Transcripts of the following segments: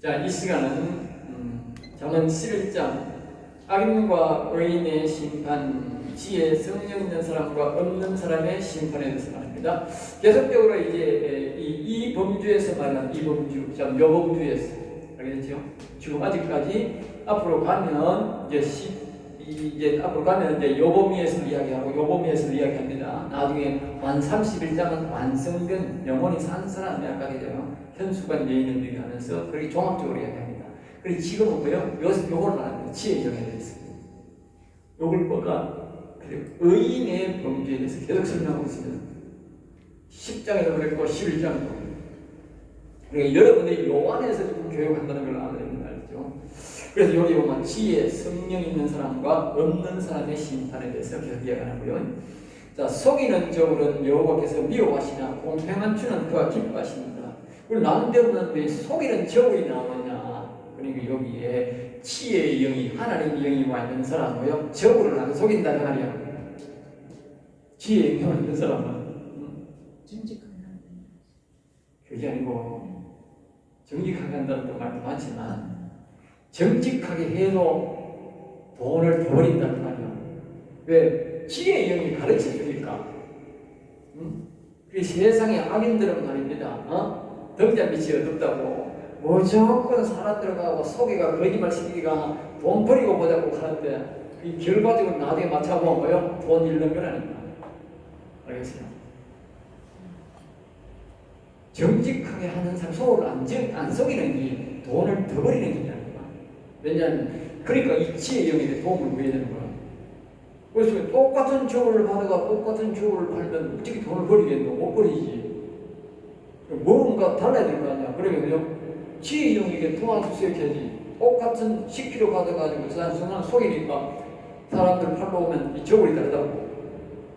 자, 이 시간은 잠언 11장 악인과 의인의 심판, 지혜, 성령 있는 사람과 없는 사람의 심판에 대해서 말합니다. 계속적으로 이제 이 범주에서 말하는 이 범주, 참 여범주에서 알겠죠? 지금 아직까지 앞으로 가면 이제 앞으로 가면 이제 여범위에서 이야기하고 여범위에서 이야기합니다. 나중에 만 31장은 완성된 영혼이 산 사람이 아까 되잖아요. 현수관 여인을 얘기하면서 그렇게 종합적으로 이야기합니다. 그리고 지금은 뭐요? 요걸 말합니다. 지혜의 영에 대해서. 요걸 뭐가 의인의 범죄에 대해서 계속 설명하고 있습니다. 10장에도 그랬고 11장도. 그러니까 여러분들이 요 안에서 지금 교육한다는 걸 알아야 됩니다. 알죠? 그래서 여기 보면 지혜, 성령 있는 사람과 없는 사람의 심판에 대해서 계속 이야기하고요. 자, 속이는 저울은 여호와께서 미워하시나 공평한 주는 그가 기뻐하십니다. 그리고 남대로는 왜 속이는 저울이 나오느냐? 그러니까 여기에 지혜의 영이, 하나님의 영이 와 있는 사람이요, 저울을 안 속인다는 말이야. 지혜의 영이 와 있는 사람은 정직하게 그게 아니고 정직하게 한다는 또 말도 많지만 정직하게 해도 돈을 더 버린다는 말이야. 왜? 지혜의 영이 가르쳐 주니까. 그 세상의 악인들은 말입니다. 등잔 밑이 어둡다고 무조건 사람들하고 속이가 거짓말 시키기가 돈 버리고 보자고 하는데 이 결과적으로 나중에 맞춰보면 뭐요? 돈 잃는 거라니까. 알겠어요? 정직하게 하는 사람, 속을 안 속이는 게 돈을 더 버리는 거잖아요. 왜냐하면 그러니까 이 지혜의 영에 도움을 구해야 되는 거야. 그래서 똑같은 저울을 받아가 똑같은 저울을 팔면 어떻게 돈을 버리겠노? 못 버리지. 뭔가 달라야 될 거 아니야. 그러면요, 지혜의 영에게 도와주세요 해야지. 똑같은 10kg 받아가지고 순간 속이니까 사람들 팔러 오면 이 저울이 다르다고.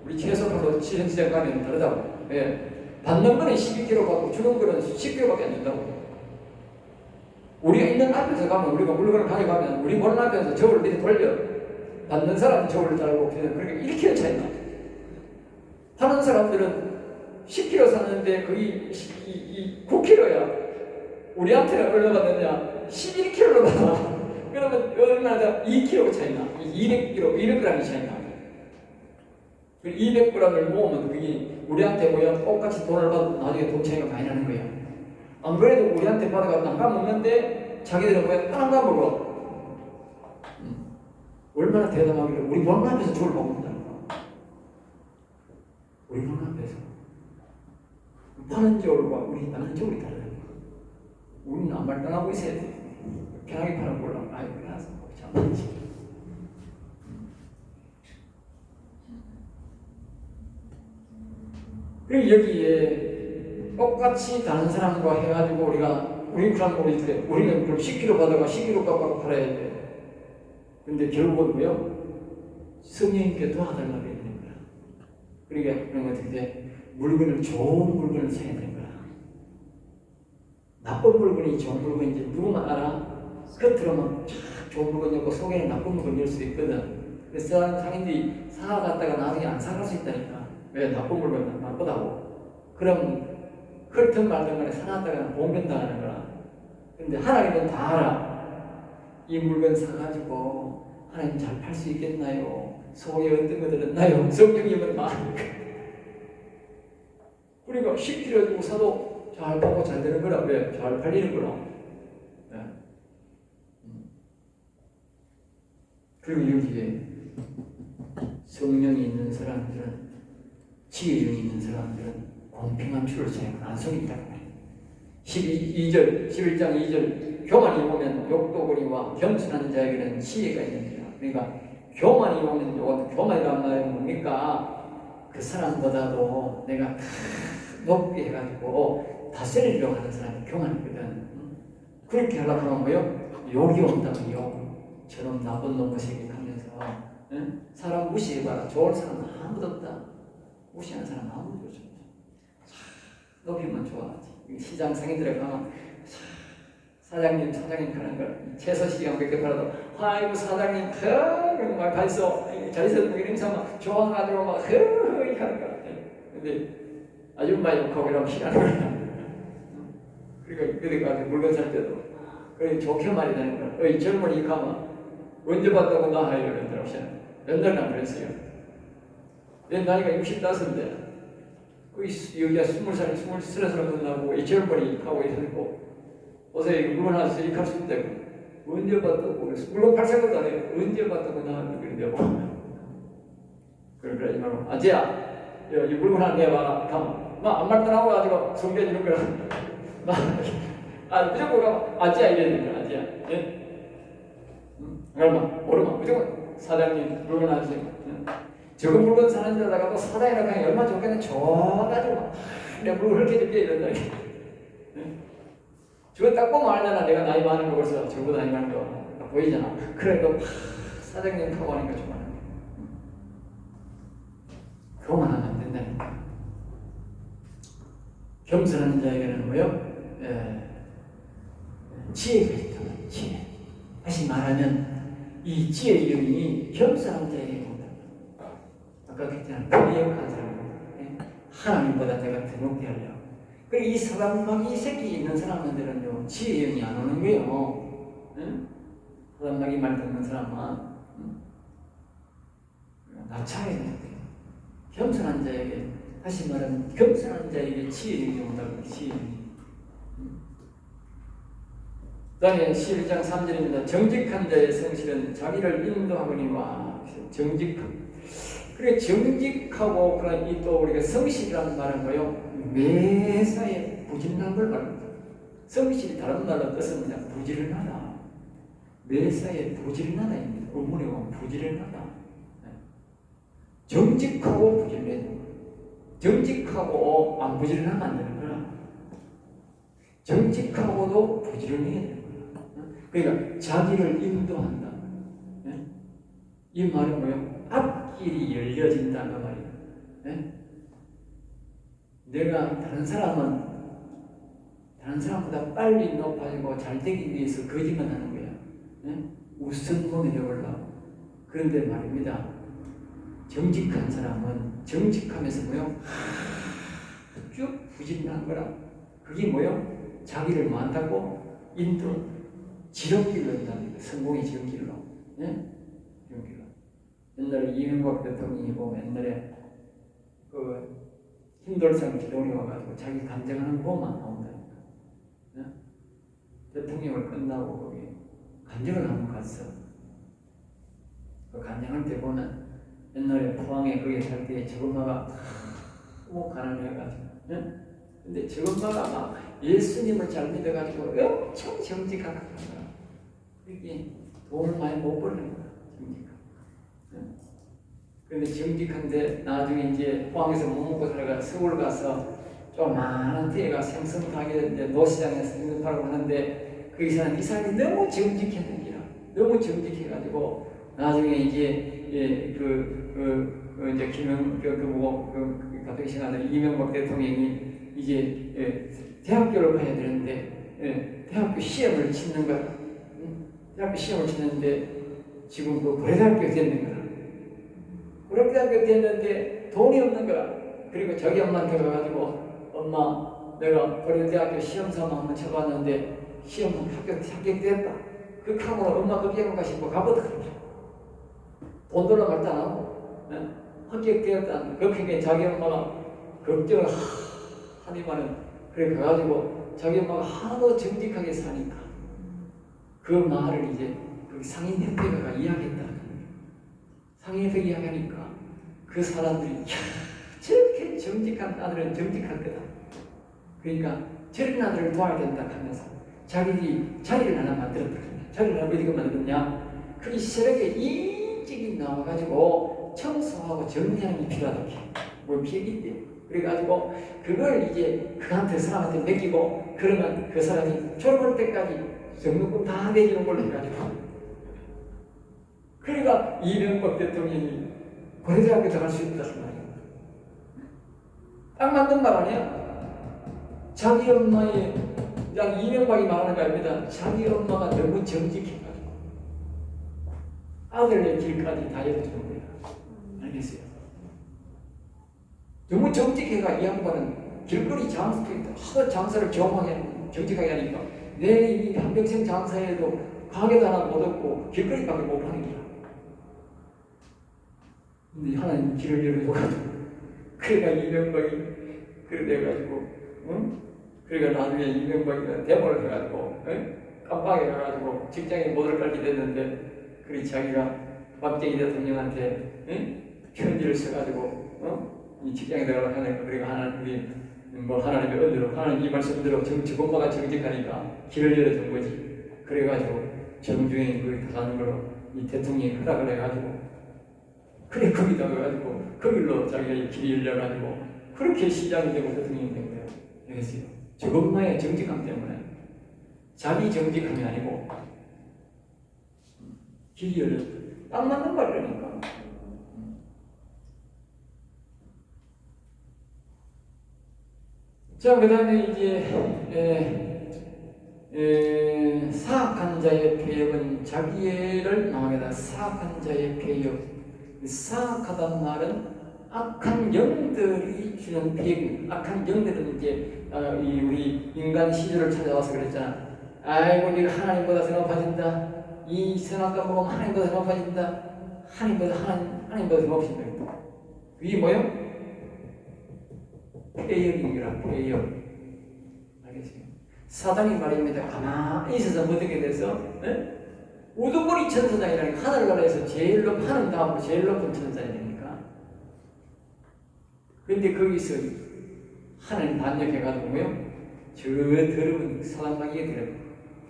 우리 채소 팔러 시장 가면 다르다고. 예. 받는 거는 12kg 받고 주는 거는 10kg밖에 안 준다고. 우리가 있는 앞에서 가면, 우리가 물건을 가져가면 우리 보는 앞에서 저울을 밑에 돌려. 받는 사람은 저울을 달고 그러니까 1kg 차이 나. 파는 사람들은 10kg 샀는데 거의 9kg야. 우리한테는 얼마 받느냐? 11kg로 받아. 그러면 얼마나 2kg 차이 나. 200g이 차이 나. 200g을 모으면 그게 우리한테 모여 똑같이 돈을 받고 나중에 돈 차이가 많이 나는 거야. 안 그래도 우리한테 받아가면 안 까먹는데 자기들은 왜 안 까먹어? 얼마나 대담하길래 우리 보는 앞에서 저를 먹는다니까. 우리 보는 앞에서 파는 저울과 우리 나는 저울이 다르다니까. 우리는 안 발전하고 있어야 돼. 편하게 파는 걸로 아이고 알아서 참 많지. 그리고 여기에 똑같이 다른 사람과 해가지고 우리 그럼 10kg 받아가 10kg 깎아서 팔아야 돼. 근데 결국은 뭐요? 성령님께 도와달라고 해야 되는 거야. 그러니까 그런 거 어떻게 돼? 물건을, 좋은 물건을 사야 되는 거야. 나쁜 물건이 좋은 물건인지 누구만 알아? 겉으로만 좋은 물건이고 속에는 나쁜 물건일 수도 있거든. 그래서 상인들이 사갔다가 나중에 안 사갈 수 있다니까. 왜? 나쁜 물건은 나쁘다고. 그럼 그렇든 말든 간에 사놨다가 봉변당하는 거야. 근데 하나님은 다 알아. 이 물건 사가지고 하나님 잘 팔 수 있겠나요? 속에 어떤 거 들었나요? 성령님은 다 아니까. 그러니까 10kg 주고 사도 잘 팔고 잘 되는 거라. 왜? 잘 팔리는 거라. 네. 그리고 여기에 성령이 있는 사람들은, 지혜력이 있는 사람들은 공평한 줄을 세우고 안 속인다고 말이에요. 11장 2절 교만이 오면 욕도거리와 겸손한 자에게는 지혜가 있느니라. 그러니까 교만이 오면 교만이란 말은 뭡니까? 그 사람보다도 내가 다 높게 해가지고 다스리려고 하는 사람이 교만이거든. 그렇게 하려고 하면 뭐요? 욕이 온다고 욕. 저런 나쁜 놈의 생각하면서 사람 무시해봐라. 좋은 사람 아무도 없다. 무시하는 사람 아무도 없어. 높이면 좋아하지. 시장 상인들에 가면 사장님 하는 걸 채소 시장 몇 개 팔아도 아이고 사장님 정말 발소 자리에서 행사만 좋아가지고 막 하는 거야. 근데 아줌마 욕하고 이러면 싫어하는 거야. 그러니까 그래가지고 물건 살 때도 그래 좋게 말이 되는 거야. 어이 젊은이 가면 언제 봤다고 나 하여 이러더라고. 옛날에 안 그랬어요. 내 나이가 65인데 여기가 20살, 23살 만나고 이 젊은이 하고 있고 어제 물건 하나 수익할 수 있다고 언제 봤다고 그랬어. 물론 8살도 안 해요. 언제 봤다고 나 그러냐고. 그러지 말고 아지야 이 물건 하나 내봐라. 가면 나안 말따라고 가지고 숨겨주는 거라. 무조건 가면 아지야 이래야 되는 거야. 아지야. 예? 그러면 모르면 무조건 사장님 물건 하세요. 저거 물건 사는 데다가도 사장이라고 하니 얼마나 좋겠네. 좋아가지고 내 물건 그렇게 줄게 이런다. 저거 딱 보면 알잖아. 내가 나이 많은 거 벌써 저보다 나이 많은 거 보이잖아. 그래도 사장님 타고 하니까 좋아. 그거만 하면 안 된다니까. 겸손한 자에게는 뭐요? 지혜가 있다. 지혜. 다시 말하면 이 지혜의 영이 겸손한 자에게 온다. 아까 그랬잖아. 거역한 사람. 하나님보다 내가 더 높게 하려고. 그리고 이 사단마귀 새끼 있는 사람들은요, 지혜의 영이 안 오는 거예요. 사단마귀 말 듣는 사람은 낮춰야 돼. 겸손한 자에게, 다시 말하면 겸손한 자에게 지혜의 영이 온다고. 지혜의 영이. 그 다음에 11장 3절입니다. 정직한 자의 성실은 자기를 인도하거니와. 정직함. 그래 정직하고 그런 이 또 우리가 성실이라는 말은 뭐요? 매사에 부지런한 걸 말합니다. 성실이 다른 말로 뜻습니다. 부지런하다. 매사에 부지런하다입니다. 의문에 보면 부지런하다. 정직하고 부지런해야 됩니다. 정직하고 안 부지런하면 안 되는 거야. 정직하고도 부지런해야 되는 거야. 그러니까 자기를 인도한다. 이 말은 뭐예요? 앞길이 열려진다 그 말이에요. 내가 다른 사람보다 빨리 높아지고 잘 되기 위해서 거짓말 하는 거야. 우선범위 되어보려고. 그런데 말입니다. 정직한 사람은 정직하면서 뭐요? 쭉 부지런한 거라. 그게 뭐요? 자기를 만다고 인도 지름길로 한다는 거예요. 성공의 지름길로. 지름길로. 옛날에 이명박 대통령이 보면 옛날에 그 힘돌상 기동이 와가지고 자기 간증하는 것만 나온다니까. 대통령을 끝나고 거기 간증을 한번 갔어. 그 간증할 때 보면 옛날에 포항에 거기 살 때 저엄마가 꼭 가난해가지고. 근데 저엄마가 막 예수님을 잘 믿어가지고 엄청 정직하게 하는 거야. 그게 돈을 많이 못 버는 거야. 정직하게. 그런데 정직한데 나중에 이제 포항에서 못 먹고 살아가 서울 가서 좀 많은 데가 생선 가게 노시장에서 생선 팔고 하는데 그 사람이 너무 정직했는 기라. 너무 정직해가지고 나중에 이제 이제 갑자기 생각나는 이명박 대통령이 이제 대학교를 가야 되는데 대학교 시험을 치는 거야. 대학교 시험을 치는데 지금 그 고려대학교 됐는 거야. 고려대학교 됐는데 돈이 없는 거야. 그리고 저기 엄마한테 가가지고 엄마 내가 고려대학교 시험 삼아 한번 쳐봤는데 시험 합격됐다. 그 카고로 엄마 그 비행가 싶고 가보더라고. 돈 돌려 말도 안 하고 합격되었다. 그렇게 자기 엄마가 걱정을 하니만은 그래 가가지고 자기 엄마가 하도 정직하게 사니까 그 말을 이제 그 상인협회가 이야기했다. 상인협회 이야기하니까 그 사람들이 저렇게 정직한 아들은 정직할 거다. 그러니까 저런 아들을 도와야 된다 하면서 자기들이 자리를 하나 만들었다. 자리를 하나 어디가 만들었냐? 그게 새벽에 일찍이 나와가지고 청소하고 정리하는 게 필요하다. 뭘 필요했대. 그래가지고 그걸 이제 그한테 사람한테 맡기고 그러면 그 사람이 졸업할 때까지 등록금 다 내주는 걸로 해가지고 그러니까 이명박 대통령이 고려대학교 들어갈 수 있다 그 말이야. 딱 맞는 말 아니야? 자기 엄마의 그냥 이명박이 말하는 거 아닙니다. 자기 엄마가 너무 정직해가지고 아들의 길까지 다 열어주는 거야. 알겠어요? 너무 정직해가 이 양반은 길거리 장사를 정직하게 하니까 내 이 한평생 장사해도 가게도 하나 못 얻고 길거리밖에 못 파는 거야. 근데 하나님 길을 열어줘가지고 그래가 이명박이 그래 돼가지고 응? 그러니까 나중에 이명박이가 데모를 해가지고 깜빡이 가가지고 직장에 못을 깔게 됐는데 그리 자기가 박정희 대통령한테 편지를 써가지고 이 직장에 들어가서 하니까 그리고 하나님이 뭐 하나님의 은혜로 하나님 이 말씀대로 정치본부가 정직하니까 길을 열어준 거지. 그래가지고 정주행 거기 가는 걸로 이 대통령이 허락을 해가지고 그래 거기다 가가지고 거길로 자기가 이 길이 열려가지고 그렇게 시장이 되고 대통령이 된 거예요. 알겠어요? 저것만의 정직함 때문에 자기 정직함이 아니고 길이 열렸다. 딱 맞는 말이라니까. 자, 그 다음에 이제 사악한 자의 폐역은 자기를 망하게다. 사악한 자의 폐역. 사악하다는 말은 악한 영들이 주는 폐역입니다. 악한 영들은 이제 우리 인간 시절을 찾아와서 그랬잖아. 아이고 네가 하나님보다 더 높아진다. 이 선악과 먹으면 하나님보다 더 높아진다. 하나님보다 더 높아진다. 이게 뭐요? 폐역입니다. 폐역. 알겠어요? 사단이 말입니다. 가만히 있어서 어떻게 돼서 우두머리 천사장이라는 하늘나라에서 제일 높은 하늘 다음으로 제일 높은 천사장이니까. 그런데 거기서 하나님 반역해가지고 뭐요? 저 더러운 사단마귀가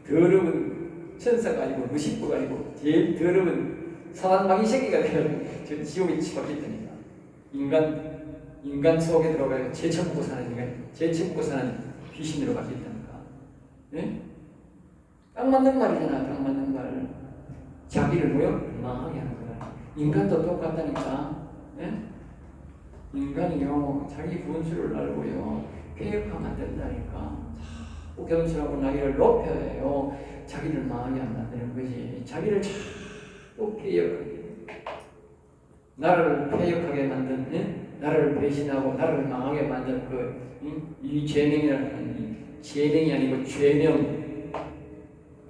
더러운 천사가 아니고 무식부가 아니고 제일 더러운 사단마귀 새끼가 되어가지고 저 지옥에 치박혔다니까. 인간 속에 들어가서 재쳐먹고 사는 인간, 재쳐먹고 사는 귀신으로 바뀌었다니까. 예? 딱 맞는 말이잖아. 딱 맞는 말. 자기를 뭐요? 망하게 하는 거야. 인간도 똑같다니까. 예? 인간이요 자기 분수를 알고요 폐역하면 안 된다니까. 자꾸 겸손하고 나이를 높여야 해요. 자기를 망하게 하면 안 되는 거지. 자기를 자꾸 폐역하게, 나를 폐역하게 만든, 나를 배신하고 나를 망하게 만든 이 죄명이라는 이 죄명이 아니고 죄명,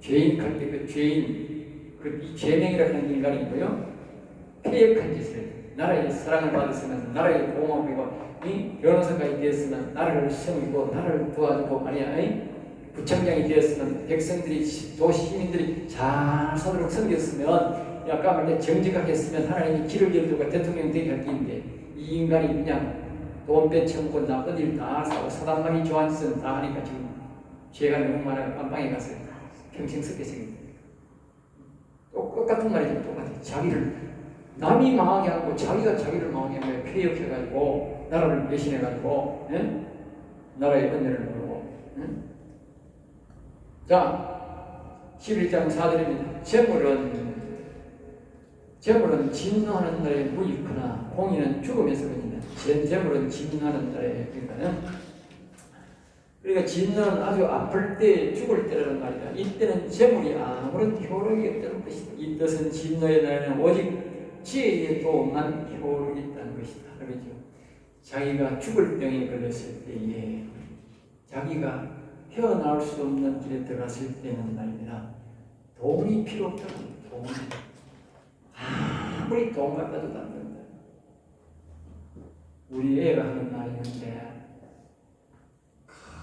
죄인할 때 그 죄인, 이 죄명이라는 하는 인간이 뭐요? 폐역한 짓을. 나라의 사랑을 받았으면, 나라의 보호하고, 변호사가 되었으면 나를 섬기고 나를 도와주고 말이야. 부청장이 되었으면 백성들이, 도시 시민들이 잘 사도록 섬겼으면, 아까 말해 정직하게 했으면 하나님이 길을 열어주고 대통령 되게 할 텐데, 이 인간이 그냥 돈 빼쳐먹고 나쁜 일 다 사고 사단마귀 좋아하는 짓은 다 하니까 지금 죄가 너무 많아요. 깜빵에 가서 평생 썩게 생겼다. 똑같은 말이죠. 똑같아. 자기를 남이 망하게 하고 자기가 자기를 망하게 하면 폐역해가지고 나라를 배신해가지고 나라의 은혜를 모르고. 자, 11장 4절입니다. 재물은 진노하는 날에 무익하나 공의는 죽음에서 거니라. 재물은 진노하는 날에, 그러니까 진노는 아주 아플 때, 죽을 때라는 말이다. 이때는 재물이 아무런 효력이 없다는 것이다. 이 뜻은 진노의 날에는 오직 지혜의 도움만 효력이 있다는 것이다. 그렇죠? 자기가 죽을 병에 걸렸을 때에 자기가 헤어나올 수 없는 길에 들어갔을 때는 말입니다. 돈이 필요 없다는 돈. 아무리 돈 갖다 줘도 안 된다. 우리 애가 하는 말이 있는데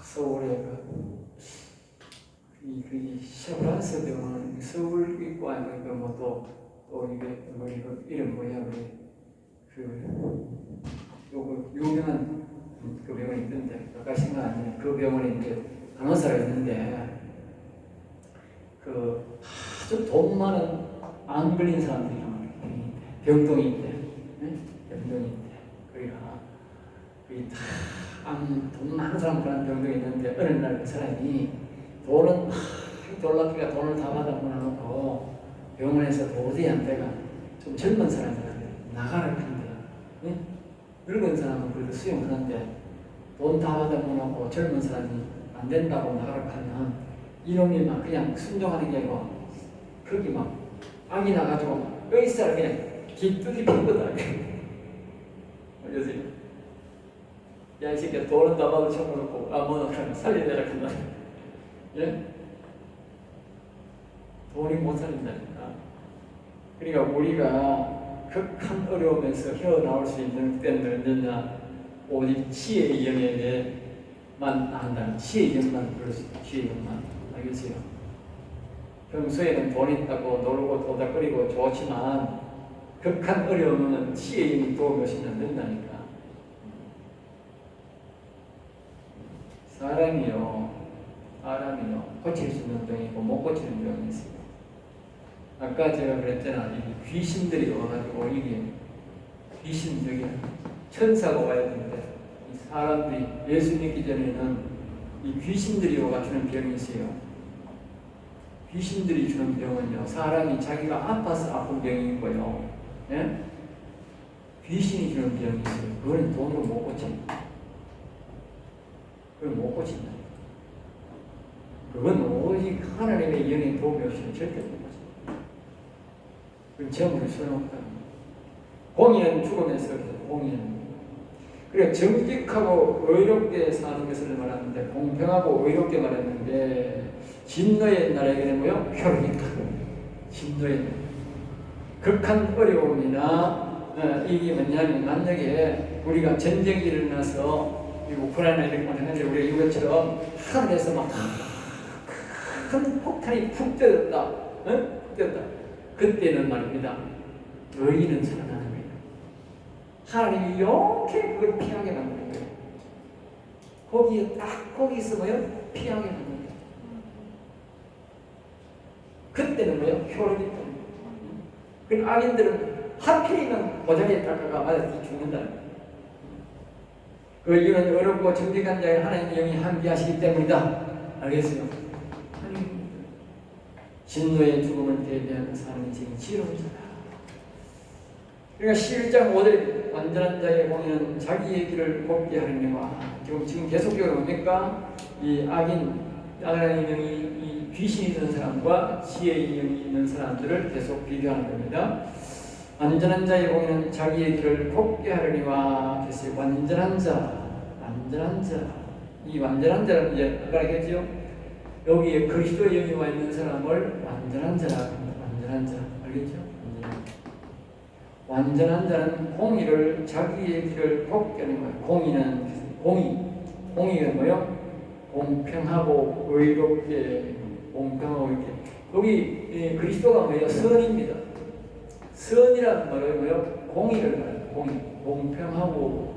서울에 이 셰브란스 병원 서울 있고 아니면 또 이게 이거 이름 뭐야 요거 유명한 그 병원이 있던데 아까 생각 안 나요. 그 병원에 이제 간호사가 있는데 그 아주 돈 많은 안 걸린 사람들이 병동이 있대. 병동이 있대. 그러니까 돈 많은 사람 그런 병동이 있는데 어느 날 그 사람이 돈은 놀랍기가 돈을 다 받아 모아놓고 병원에서 도저히 안 돼가 좀 젊은 사람들한테 나가라 한대. 늙은 사람은 그래도 수용하는데 돈 다 받아 모아놓고 젊은 사람이 안 된다고 나가라 하면 이놈이 막 그냥 순종하는 게 아니고 거기 막 악이 나가지고 의사를 그냥 기뚜기 핀거다. 알겠어요? 야, 이 새끼야, 돈은 다 받아 쳐놓고, 뭐는 살려내라, 한다. 예? 돈이 못 살린다니까. 그러니까 우리가 극한 어려움에서 헤어나올 수 있는 때는 언제냐? 오직 지혜의 영에만 한다는 지혜의 영만 그럴 수 있다. 지혜의 영만. 알겠어요? 평소에는 돈 있다고 놀고 도닥거리고 좋지만 극한 어려움은 지혜의 영이 도움이 없이는 안 된다니까. 사람이요 고칠 수 있는 병이 있고 못 고치는 병이 있어요. 아까 제가 그랬잖아. 이 귀신들이 와가지고 이게 귀신들이 천사가 와야 되는데 이 사람들이 예수 믿기 전에는 이 귀신들이 와가 주는 병이 있어요. 귀신들이 주는 병은요, 사람이 자기가 아파서 아픈 병이 있고요, 예? 귀신이 주는 병이 있어요. 그거는 돈으로 못 고칩니다. 그걸 못 고친다. 그건 오직 하나님의 영의 도움이 없이는 절대 못 고칩니다. 그건 전부 소용없다. 공의는 죽음에서 공의는. 그래 정직하고 의롭게 사는 것을 말하는데 공평하고 의롭게 말했는데 진노의 날에게는 뭐요? 표현이 있다고. 진노의 날. 극한 어려움이나 이게 뭐냐면 만약에 우리가 전쟁이 일어나서 우크라이나 이렇게 하는데 우리가 이것처럼 하늘에서 막 큰 폭탄이 푹 떠졌다. 푹 떠졌다. 그때는 말입니다. 의인은 살아나는 거예요. 하나님이 이렇게 그걸 피하게 만드는 거예요. 거기에 딱 거기 있으면 피하게 만드는 거예요. 그때는 뭐예요? 효력이 있다. 그 악인들은 하필이면 고자리에 닦아가 맞아서 죽는다. 그 이유는 어렵고 정직한 자에 하나님의 영이 함께하시기 때문이다. 알겠어요? 진노의 죽음을 대비하는 사람이 지금 지혜로운 자다. 그러니까 11장 5절 완전한 자의 공의는 자기의 길을 곱게 하려니와 지금 계속적으로 뭡니까? 이 악인 하나님의 영이 이 귀신이 있는 사람과 지혜의 영이 있는 사람들을 계속 비교하는 겁니다. 완전한 자의 공의는 자기의 길을 곱게 하려니와 그래서 완전한 자. 이 완전한 자는 이제 아까 얘기했죠? 여기에 그리스도의 영이 와 있는 사람을 완전한 자라고 합니다. 완전한 자. 알겠죠? 완전한 자는 공의를 자기의 길을 곱게 하는 거예요. 공의가 뭐요? 공평하고 의롭게 공평하고 이렇게 여기 그리스도가 뭐예요? 선입니다. 선이라는 말은 뭐예요? 공의를 말해요. 공의, 공평하고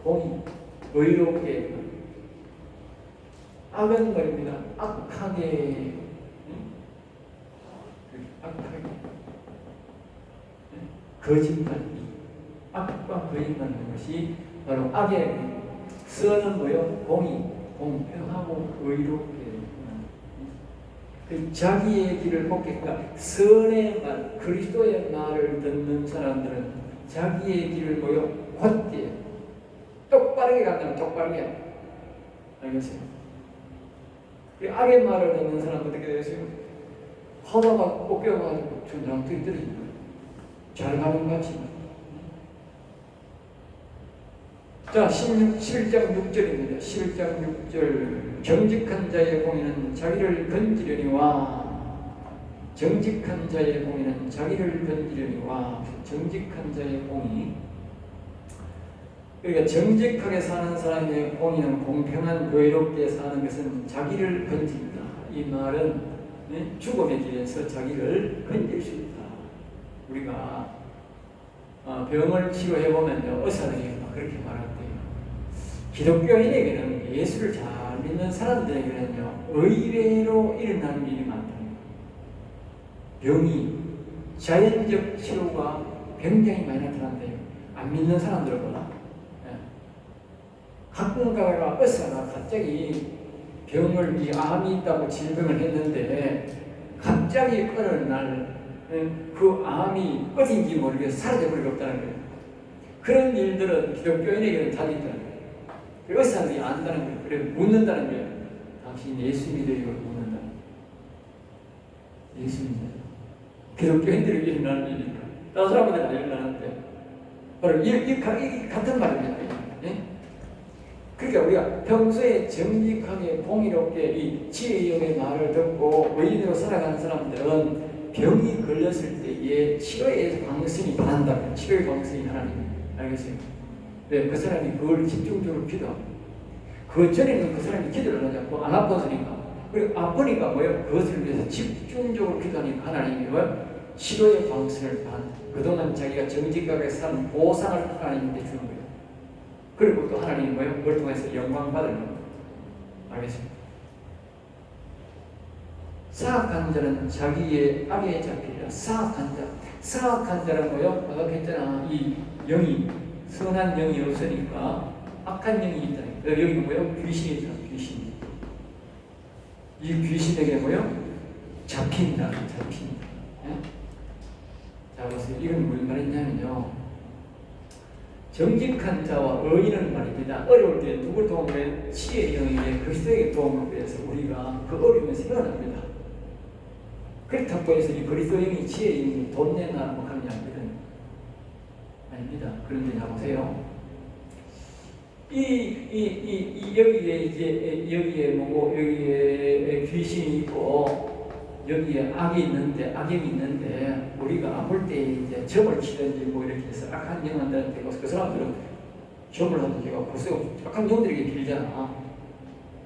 공의, 의롭게. 악은 말입니다. 악하게, 거짓말, 악과 거짓말하는 것이 바로 악의 선은 뭐예요? 공의, 공평하고 의롭게. 자기의 길을 곱게, 그러니까 선의 말, 그리스도의 말을 듣는 사람들은 자기의 길을 뭐요? 곧게, 똑바르게 간다면 똑바르게. 알겠어요? 악의 말을 듣는 사람은 어떻게 되겠어요? 하다가 꺾여가지고 천장 떨어지는 거예요. 잘 가는 것 같지만. 자, 11장 6절입니다. 11장 6절. 정직한 자의 공의는 자기를 건지려니와 정직한 자의 공의는 자기를 건지려니와 정직한 자의 공의. 그러니까 정직하게 사는 사람의 공의는 공평한 의롭게 사는 것은 자기를 건진다. 이 말은 죽음의 길에서 자기를 건질 수 있다. 우리가 병을 치료해보면요, 의사들이 그렇게 말한대요. 기독교인에게는 예수를 잘 믿는 사람들에게는요, 의외로 일어나는 일이 많다. 병이 자연적 치료가 굉장히 많이 나타난대요. 안 믿는 사람들보다. 가끔 가다가 의사가 갑자기 병을 이 암이 있다고 질병을 했는데 갑자기 어느 날 그 암이 어딘지 모르겠어 사라져버리고 없다는 거예요. 그런 일들은 기독교인에게는 잘 있다는 거예요. 의사들이 안다는 거예요. 그래 묻는다는 거예요. 당신 예수 믿어요? 묻는다. 예수 믿어요. 기독교인들에게 일어나는 일이니까 다른 사람들은 안 일어나는데 바로 이 같은 말입니다. 예? 그러니까 우리가 평소에 정직하게 공의롭게 이 지혜의 영의 말을 듣고 의인으로 살아가는 사람들은 병이 걸렸을 때에 치료의 방선이 바란다면 치료의 방선이 하나님 알겠어요? 네, 그 사람이 그걸 집중적으로 기도하고 그 전에는 그 사람이 기도를 하지 않고 안 아팠으니까 그리고 아프니까 뭐예요? 그것을 위해서 집중적으로 기도하니까 하나님이 뭐예요? 치료의 방선을 반 그동안 자기가 정직하게 산 보상을 하나님께 주는 거예요. 그리고 또 하나님이 뭐예요? 그걸 통해서 영광 받을 겁니다. 알겠습니다. 사악한 자는 자기의 악에 잡히리라. 사악한 자. 사악한 자는 뭐예요? 아까 했잖아. 이 영이 선한 영이 없으니까 악한 영이 있다. 여기 뭐예요? 귀신이 있다. 귀신. 이 귀신에게 뭐예요? 잡힌다. 잡힌다. 예? 자, 보세요. 이건 무슨 말이냐면요. 정직한 자와 의인은 말입니다. 어려울 때 누굴 도움을 치의 영에게 그리스도에게 도움을 위해서 우리가 그 어려움에서 헤어납니다. 그렇다고 해서 이 그리스도 영이 치의 영이 돈 내나 뭐 하는 게 아닙니다. 그런데 자 보세요. 여기에 이제 여기에 뭐고 여기에 귀신이 있고 여기에 악이 있는데 악영이 있는데 우리가 아플 때 이제 점을 치든지 뭐 이렇게 해서 악한 영한테 그 사람들은 점을 하든지 벌써 악한 영들에게 빌잖아.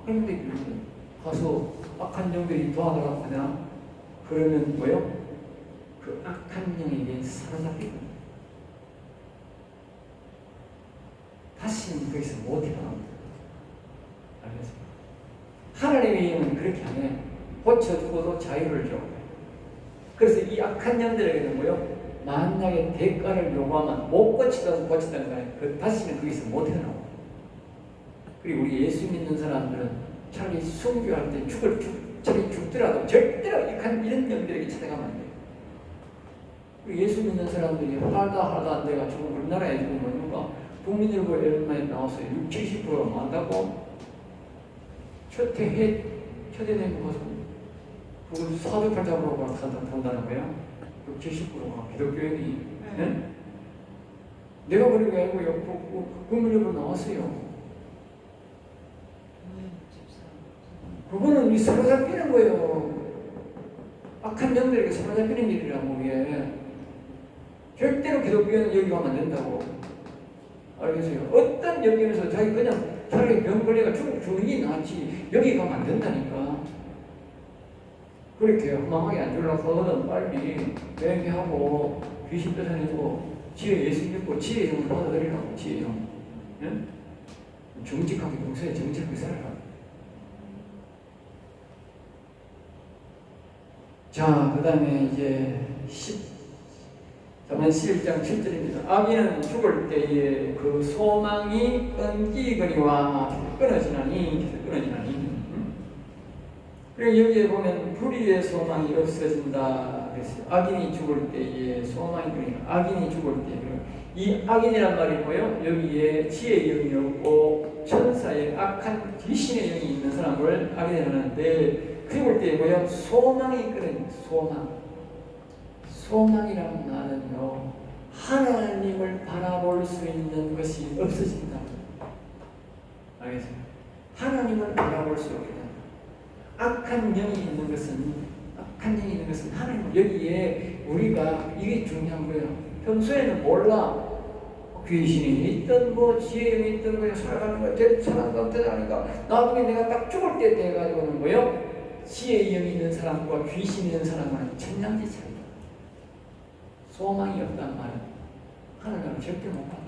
악한 영들에게 빌거든. 가서 악한 영들이 도와달라고 하냐? 그러면 뭐요? 그 악한 영에게 사로잡히거든. 다시는 거기서 못 일어납니다. 알겠습니다. 하나님의 영은 그렇게 안 해. 고쳐주고도 자유를 줘. 그래서 이 악한 영들에게는 뭐요? 만약에 대가를 요구하면 못 고치든 간에 그 다시는 거기서 못 해나와. 그리고 우리 예수 믿는 사람들은 차라리 순교할 때 차라리 죽더라도 절대로 이런 영들에게 찾아가면 안 돼요. 그리고 예수 믿는 사람들이 하다 안 돼가지고 우리나라에 지금 뭐니까 국민일보 얼마에 나와서 60-70%가 많다고 초대된 것은 그걸 사주팔자로 본다는 거예요. 70%가 기독교인이. 네? 내가 그러게 알고요. 국민일보 나왔어요. 그거는 이 사로잡히는 거예요. 악한 영들에게 사로잡히는 일이라고 이게. 절대로 기독교인은 여기 가면 안 된다고. 알겠어요? 어떤 영역에서 자기 그냥 차라리 병 걸려가 죽는 게 낫지 여기 가면 안 된다니까. 그렇게 허망하게 안 주려고 하거든. 빨리 배회하고 귀신 쫓아내고 지혜 예수 믿고 지혜의 영을 받아들이라고. 지혜의 영. 예? 정직하게 평소에 정직하게 살아라. 자, 그 다음에 이제 11장 7절입니다. 악인은 죽을 때에 그 소망이 끊기거니와 끊어지나니. 그리고 여기에 보면 불의의 소망이 없어진다 그랬어요. 악인이 죽을 때에 소망이 끊기거니와 악인이 죽을 때 이 악인이란 말이 뭐예요? 여기에 지혜의 영이 없고 천사의 악한 귀신의 영이 있는 사람을 악인이라고 하는데 죽을 때에 뭐예요? 소망이 끊어집니다. 소망이라는 말은요, 하나님을 바라볼 수 있는 것이 없어진다. 알겠습니다. 하나님을 바라볼 수 없게 된다. 악한 영이 있는 것은 하나님, 여기에 우리가 이게 중요한 거예요. 평소에는 몰라. 귀신이 있던 지혜이 있던 거에 살아가는 거야. 제 사람 가운데 하니까 나중에 내가 딱 죽을 때 돼가지고는 뭐예요? 지혜의 영이 있는 사람과 귀신이 있는 사람과는 천냥지 차이다. 소망이 없단 말은 하나님은 절대 못 받아.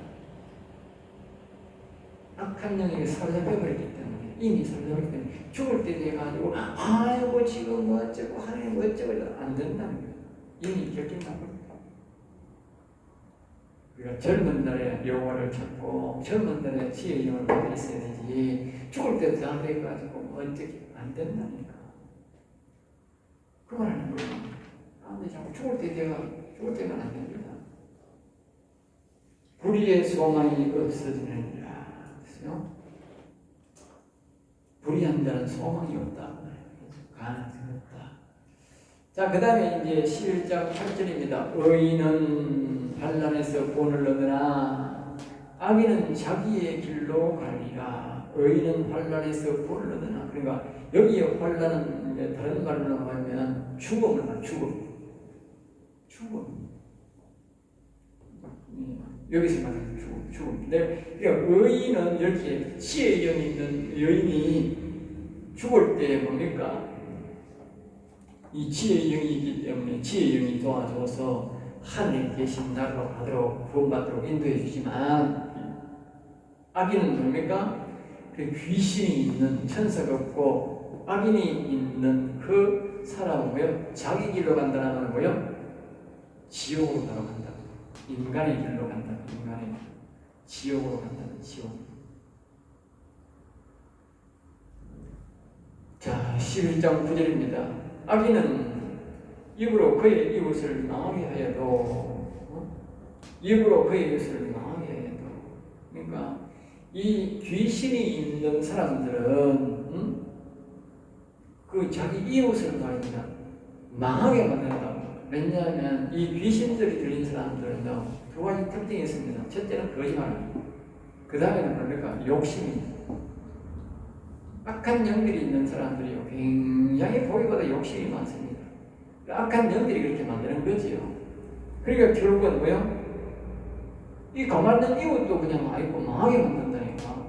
악한 영에게 사로잡혀버렸기 때문에 이미 사로잡혔기 때문에 죽을 때 돼가지고 아이고 지금 뭐 어쩌고 하나님 뭐 어쩌고 안 된다는 거예요. 이미 결정난 겁니다. 우리가 젊은 날에 여호와를 찾고 젊은 날에 지혜의 영을 받아 있어야 되지 죽을 때도 다 돼가지고 뭐 어떻게 안 된다니까. 그 말하는 거예요. 근데 자꾸 죽을 때는 안 됩니다. 불의의 소망이 없어지느니라. 그래서 불의한 자는 소망이 없다. 가능성이 없다. 자, 그 다음에 이제 11장 8절입니다. 의인은 반란에서 구원을 얻으나 악인은 자기의 길로 가리라. 의인은 환난에서 구원을 얻으나. 그러니까 여기에 환난은 이제 다른 말로 하면 죽음을 말, 죽음. 여기서 말하는 죽음. 그러니까 의인은 이렇게 지혜의 영이 있는 여인이 죽을 때 뭡니까? 이 지혜의 영이 있기 때문에 지혜의 영이 도와줘서 하늘에 계신 나라로 가도록 구원받도록 인도해 주지만, 악인은 뭡니까? 그 귀신이 있는, 천사가 없고 악인이 있는 그 사람은 뭐예요? 자기 길로 간다는 건 뭐예요? 지옥으로 걸어간다. 인간의 길로 간다. 인간의 길. 지옥으로 간다는 지옥. 자, 11장 9절입니다. 악인은 입으로 그의 이웃을 망하게 하여도, 입으로 그의 이웃을 망하게 하여도, 그러니까 이 귀신이 있는 사람들은 그 자기 이웃을 말입니다. 망하게 만든다. 왜냐하면 이 귀신들이 들린 사람들은요, 두 가지 특징이 있습니다. 첫째는 거짓말입니다. 그 다음에는 뭡니까? 욕심입니다. 악한 영들이 있는 사람들이요, 굉장히 보기보다 욕심이 많습니다. 악한 영들이 그렇게 만드는 거지요. 그러니까 결국은 뭐요? 이 가만히 이웃도 그냥 아이고 망하게 만든다니까.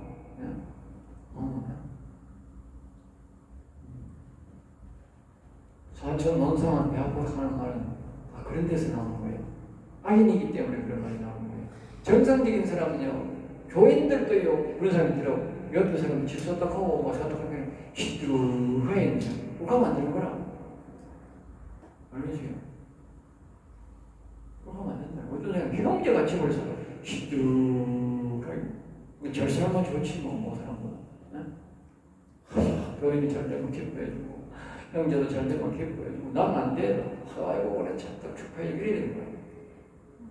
산천 논상한 배아프고 하는 말은 그런 데서 나오는 거예요. 악인이기 때문에 그런 말이 나오는 거예요. 정상적인 사람은요, 교인들도요, 그런 사람이 들어, 옆에 사람 질서딱하고 뭐 사딱하면 시들하게 누가 만드는 거라. 알겠죠? 누가 만든다. 어떤 사람 형제같이 벌써 시들하게, 저 사람은 좋지 뭐 사람보다. 교인이 잘 되면 기뻐해주고, 형제도 잘 되면 기뻐해주고, 나는 안 돼. 아이고 그래 참딱 축하해주고 이래야 되는 거야.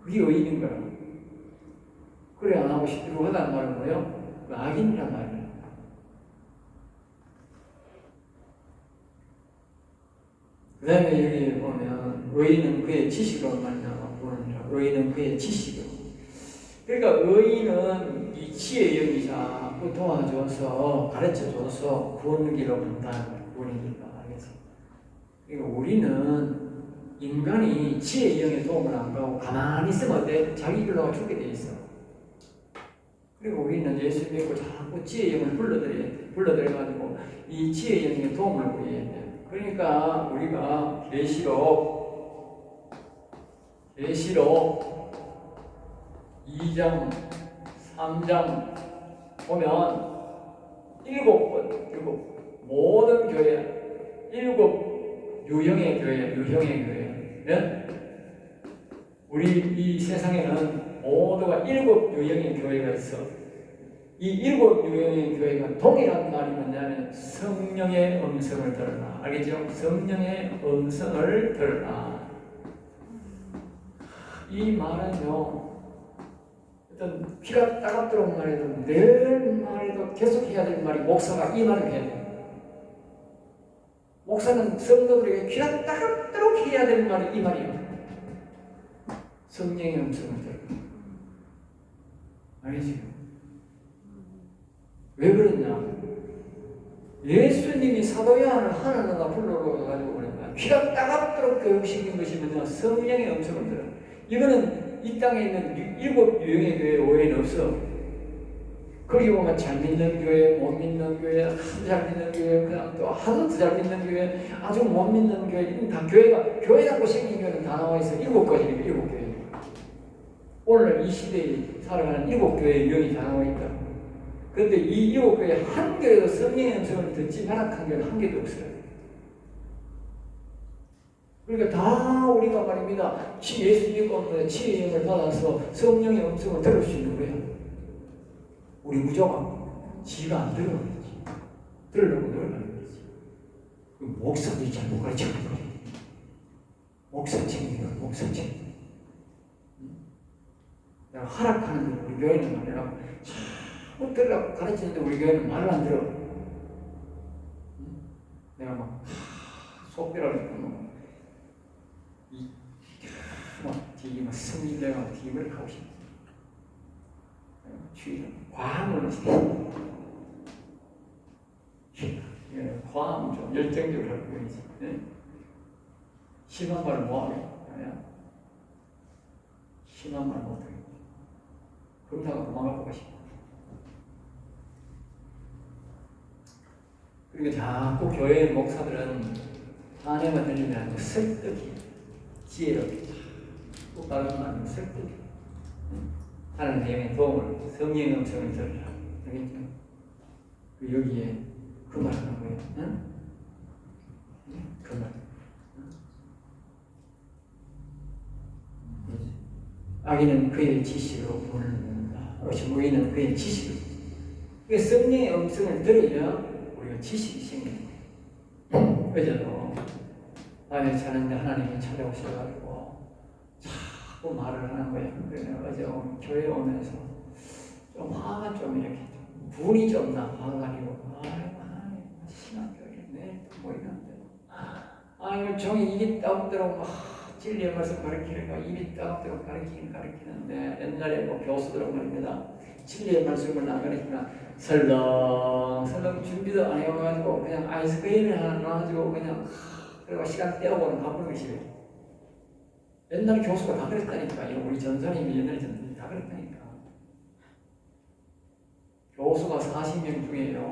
그게 의인인 거야. 그래 안 하고 싶도록 하다는 말은 뭐예요? 악인이란 말이에요. 그 다음에 여기 보면 의인은 그의 지식으로 말미암아 구원이라. 의인은 그의 지식으로. 그러니까 의인은 이 지혜의 영이자 도와줘서 가르쳐줘서 구원의 길로 간다. 구원의 길로. 알겠어? 그러니까 우리는 인간이 지혜의 영의 도움을 안 가고 가만히 있으면 어때? 자기 길로 죽게 돼 있어. 그리고 우리는 예수 믿고 자꾸 지혜의 영을 불러들여가지고 이 지혜의 영의 도움을 구해야 돼. 그러니까 우리가 계시록 2장, 3장 보면 7번, 모든 교회, 7 유형의 교회. 네? 우리 이 세상에는 모두가 7 유형의 교회가 있어. 이 7 유형의 교회가 동일한 말이 뭐냐면 성령의 음성을 들으라. 알겠죠? 성령의 음성을 들으라. 이 말은요, 어떤 피가 따갑도록 말해도 늘 말해도 계속 해야 될 말이 목사가 이 말을 해야 돼. 목사는 성도들에게 피가 따갑도록 해야 될 말이 이 말이에요. 성령의 음성을 들으라. 알겠죠? 왜 그러냐? 예수님이 사도 요한을 하늘나라 불러가지고 그런 거야. 피가 따갑도록 교육시킨 것이 뭐냐? 성령의 음성을 들어. 이거는 이 땅에 있는 7 유형의 교회 외에는 없어. 거기 보면 잘 믿는 교회, 못 믿는 교회, 아주 잘 믿는 교회, 그냥 또 하도 더 잘 믿는 교회, 아주 못 믿는 교회, 다 교회라고 생긴 교회는 다 나와 있어. 7가지니까 7교회. 오늘 이 시대에 살아가는 7교회의 유형이 다 나와 있다. 그런데 이 7교회 한 교회도 성령의 음성을 듣지 허락한 교회는 한 개도 없어요. 그러니까 다 우리가 말입니다. 예수 믿고 지혜의 영을 받아서 성령의 음성을 들을 수 있는 거예요. 우리 무조건 지가 안 들어. 들으려고 노력하는 거지. 목사들이 잘못 가르쳐가지고. 목사 책임이야, 목사 책임. 내가 하락하는 우리 교회는 말이야. 못 들으라고 가르치는데 우리 교회는 말을 안 들어. 내가 막 속비라고 했고 되게 막 성질내가 뒤를 가고 싶어. 주의를 과함을 했어. 화음 좀 열정적으로 할 뿐이지. 네? 심한 말을 뭐하게? 심한 말 못하게. 겁나가 도망가 보고 싶어. 그리고 자꾸 교회 목사들은 한해만 들리면 그 설득이 지혜롭게 자꾸 다른 말은 설득이 하나님의 도움을 성령의 음성을 들으라. 알겠죠? 그 여기에 그 말 하는 거예요. 응? 그 말. 악인은 그의 지식으로 문을 닫는다. 의인은 그의 지식으로. 그 성령의 음성을 들어야 우리가 지식이 생기는 거예요. 어제도 밤에 자는데 하나님이 찾아오셔가지고 자꾸 말을 하는 거예요. 그래서 어제 교회 오면서 좀 화가 좀 이렇게 분이 좀 나. 화가지고 하나님 신학교에 내일 또 뭐 이런데 아니 종이 입이 따갑도록 진리의 말씀 가르치니까 입이 따갑도록 가르치는데 옛날에 뭐 교수들은 말입니다. 진리의 말씀을 안 가르치면 설렁설렁 준비도 안 해가지고 그냥 아이스크림을 하나 놔가지고 그냥 그리고 시간 때워보는 바쁜 것이에요. 옛날 교수가 다 그랬다니까. 우리 전사님이 옛날에 전사님이 다 그랬다니까. 교수가 40명 중에요.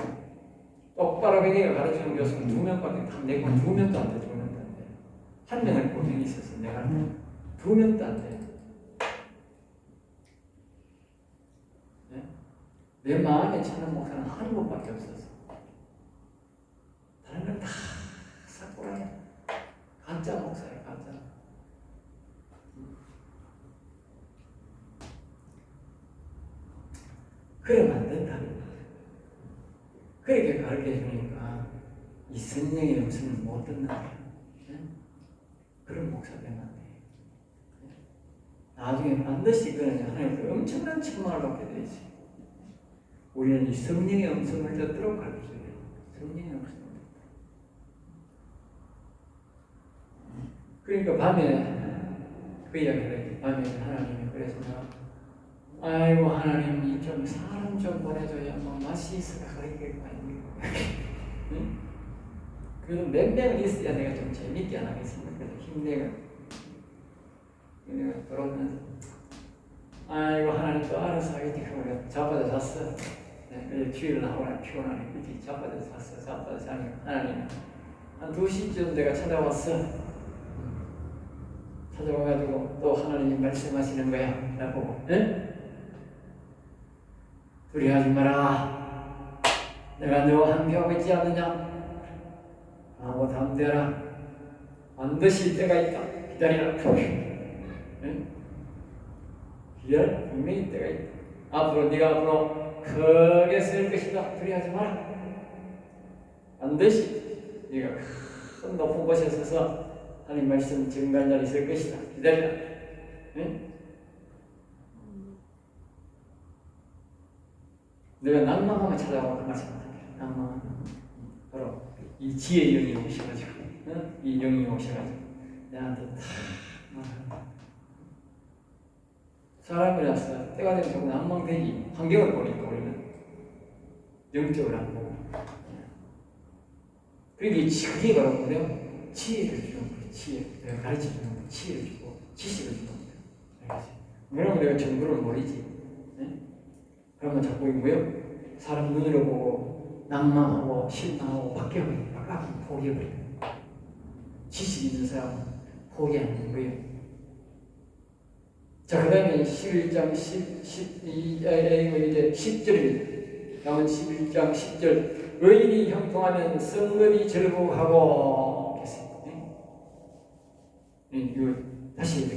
똑바로 베개가 가르치는 교수는 2명밖에 다 내고 2명도 안 돼. 2명도 안 돼. 한 명을 보명이 있었어. 내가 2명도 안 돼. 네? 내 마음에 찾는 목사는 한 분밖에 없었어. 다른 건 다 사꾸라야. 가짜 목사야, 가짜. 그러면 안 된다. 그렇게 가르쳐 주니까 이 성령의 음성을 못 듣는다. 네? 그런 목사 되면 안 돼. 나중에 반드시 그는 하나님께 엄청난 책망을 받게 되지. 우리는 이 성령의 음성을 듣도록 가르쳐야 돼요. 성령의 음성을. 그러니까 밤에 그 이야기를 했지. 밤에 하나님이 그래서 아이고 하나님 좀 사람 좀 보내줘야 뭐 맛이 있어가 가르칠 거 아닙니까? 응? 그래도 몇 명 있어야 내가 좀 재밌게 안 하겠습니까? 그래서 힘내가 내가 돌아오면서 아이고 하나님 또 알아서 하겠지. 그러면 자빠져 잤어. 네, 그래서 주일을 나오나 피곤하네. 그치? 자빠져 잤어. 자빠져 자니까 하나님 한 2시쯤 내가 찾아왔어. 찾아와가지고 또 하나님이 말씀하시는 거야. 나보고 응? 두려워하지 마라. 내가 너와 함께하고 있지 않느냐? 하고 담대하라. 반드시 때가 있다. 기다리라. 응? 기다려. 분명히 때가 있다. 앞으로 네가 앞으로 크게 쓸 것이다. 두려워하지 마라. 반드시 네가 큰 높은 곳에 서서 하나님 말씀 증거한 자리 있을 것이다. 기다리라. 응? 내가 낭망하면 찾아오고 그 말씀 못하게. 낭망하면 바로 이 지혜의 영이 오셔가지고, 응? 이 영이 오셔가지고 내한테 다 말한다. 사람이라서 때가 되면 자꾸 낭망되지. 환경을 보니까 우리는 영적으로 안 보고. 그리고 그게 바로 뭐래요? 지혜를 주는 거예요. 지혜. 내가 가르쳐주는 거예요. 지혜를 주고 지식을 주는 거예요. 알겠지? 그러면 내가 정보를 모르지. 네? 그러면 자꾸 뭐예요? 사람 눈으로 보고 낭만하고 실망하고 바뀌어버려요. 포기해버려요. 지식 있는 사람은 포기하는 거예요. 자, 그 다음에 11장 10절입니다. 남은 11장 10절. 의인이 형통하면 성급이 즐거워하고. 이거 다시